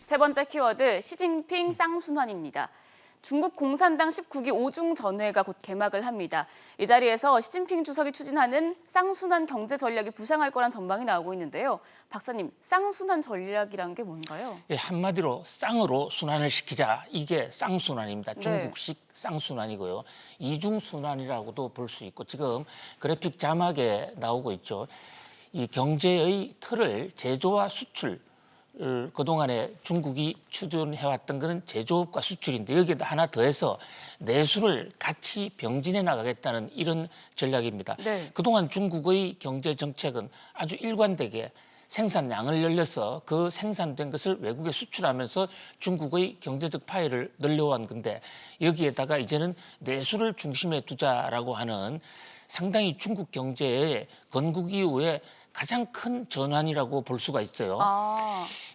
세 번째 키워드, 시진핑 쌍순환입니다. 중국 공산당 19기 5중 전회가 곧 개막을 합니다. 이 자리에서 시진핑 주석이 추진하는 쌍순환 경제 전략이 부상할 거란 전망이 나오고 있는데요. 박사님, 쌍순환 전략이란 게 뭔가요? 예, 한마디로 쌍으로 순환을 시키자. 이게 쌍순환입니다. 중국식 쌍순환이고요. 이중순환이라고도 볼 수 있고 지금 그래픽 자막에 나오고 있죠. 이 경제의 틀을 제조와 수출, 그동안에 중국이 추진해왔던 것은 제조업과 수출인데 여기에 하나 더해서 내수를 같이 병진해 나가겠다는 이런 전략입니다. 네. 그동안 중국의 경제 정책은 아주 일관되게 생산량을 늘려서 그 생산된 것을 외국에 수출하면서 중국의 경제적 파이를 늘려온 건데 여기에다가 이제는 내수를 중심에 두자라고 하는 상당히 중국 경제의 건국 이후에 가장 큰 전환이라고 볼 수가 있어요.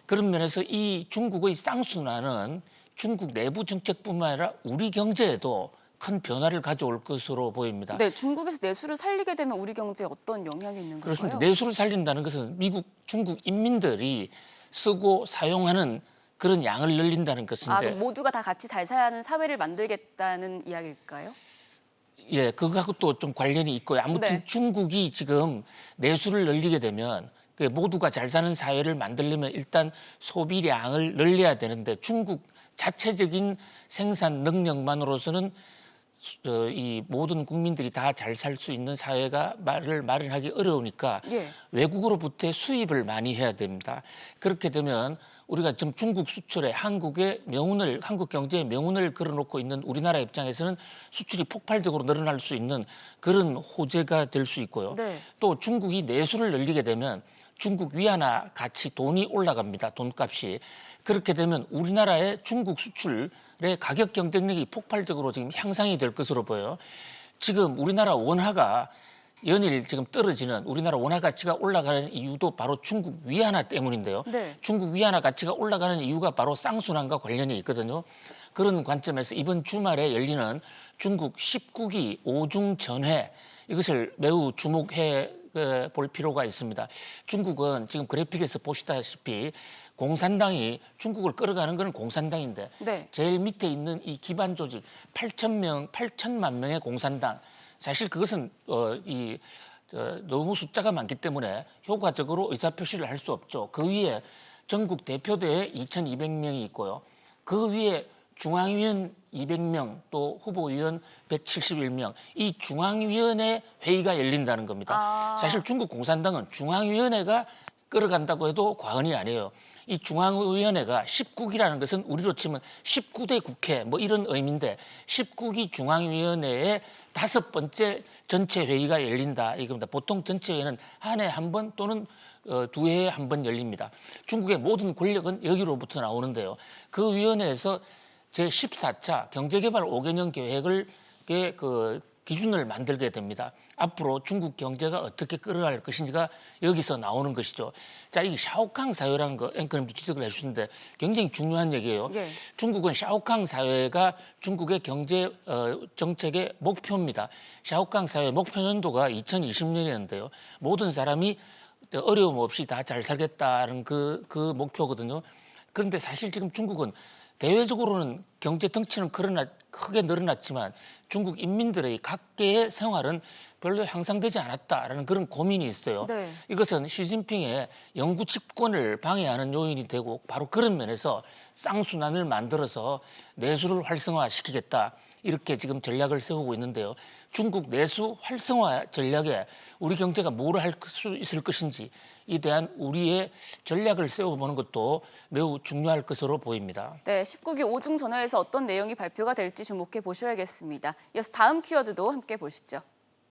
그런 면에서 이 중국의 쌍순환은 중국 내부 정책뿐만 아니라 우리 경제에도 큰 변화를 가져올 것으로 보입니다. 네, 중국에서 내수를 살리게 되면 우리 경제에 어떤 영향이 있는 건가요? 그렇습니다. 내수를 살린다는 것은 중국 인민들이 쓰고 사용하는 그런 양을 늘린다는 것인데. 그럼 모두가 다 같이 잘 사는 사회를 만들겠다는 이야기일까요? 예, 그거하고 또 좀 관련이 있고요. 아무튼 중국이 지금 내수를 늘리게 되면 모두가 잘 사는 사회를 만들려면 일단 소비량을 늘려야 되는데 중국 자체적인 생산 능력만으로서는 이 모든 국민들이 다 잘 살 수 있는 사회가 마련하기 어려우니까 외국으로부터 수입을 많이 해야 됩니다. 그렇게 되면 우리가 지금 중국 수출에 한국 경제의 명운을 걸어놓고 있는 우리나라 입장에서는 수출이 폭발적으로 늘어날 수 있는 그런 호재가 될 수 있고요. 또 중국이 내수를 늘리게 되면 중국 위안화 가치 돈이 올라갑니다. 돈값이. 그렇게 되면 우리나라의 중국 수출의 가격 경쟁력이 폭발적으로 지금 향상이 될 것으로 보여요. 지금 우리나라 원화가 연일 지금 떨어지는 우리나라 원화 가치가 올라가는 이유도 바로 중국 위안화 때문인데요. 중국 위안화 가치가 올라가는 이유가 바로 쌍순환과 관련이 있거든요. 그런 관점에서 이번 주말에 열리는 중국 19기 5중 전회 이것을 매우 주목해 볼 필요가 있습니다. 중국은 지금 그래픽에서 보시다시피 공산당이 중국을 끌어가는 건 공산당인데 제일 밑에 있는 이 기반 조직 8천만 명의 공산당 사실 그것은 너무 숫자가 많기 때문에 효과적으로 의사표시를 할 수 없죠. 그 위에 전국 대표대회 2,200명이 있고요. 그 위에 중앙위원 200명 또 후보위원 171명 이 중앙위원회 회의가 열린다는 겁니다. 사실 중국 공산당은 중앙위원회가 끌어간다고 해도 과언이 아니에요. 이 중앙위원회가 19기라는 것은 우리로 치면 19대 국회 뭐 이런 의미인데 19기 중앙위원회의 5번째 전체 회의가 열린다 이겁니다. 보통 전체 회의는 한 해 한 번 또는 2회에 한 번 열립니다. 중국의 모든 권력은 여기로부터 나오는데요. 그 위원회에서 제14차 경제개발 5개년 계획을 기준을 만들게 됩니다. 앞으로 중국 경제가 어떻게 끌어갈 것인지가 여기서 나오는 것이죠. 자, 이 샤오캉 사회라는 거 앵커님도 지적을 해주셨는데 굉장히 중요한 얘기예요. 중국은 샤오캉 사회가 중국의 경제 정책의 목표입니다. 샤오캉 사회 목표 연도가 2020년이었는데요. 모든 사람이 어려움 없이 다 잘 살겠다는 그 목표거든요. 그런데 사실 지금 중국은 대외적으로는 경제 덩치는 크게 늘어났지만 중국 인민들의 각계의 생활은 별로 향상되지 않았다라는 그런 고민이 있어요. 이것은 시진핑의 영구 집권을 방해하는 요인이 되고 바로 그런 면에서 쌍순환을 만들어서 내수를 활성화시키겠다. 이렇게 지금 전략을 세우고 있는데요. 중국 내수 활성화 전략에 우리 경제가 뭘 할 수 있을 것인지 에 대한 우리의 전략을 세워보는 것도 매우 중요할 것으로 보입니다. 네, 19기 5중 전회에서 어떤 내용이 발표가 될지 주목해 보셔야겠습니다. 이어서 다음 키워드도 함께 보시죠.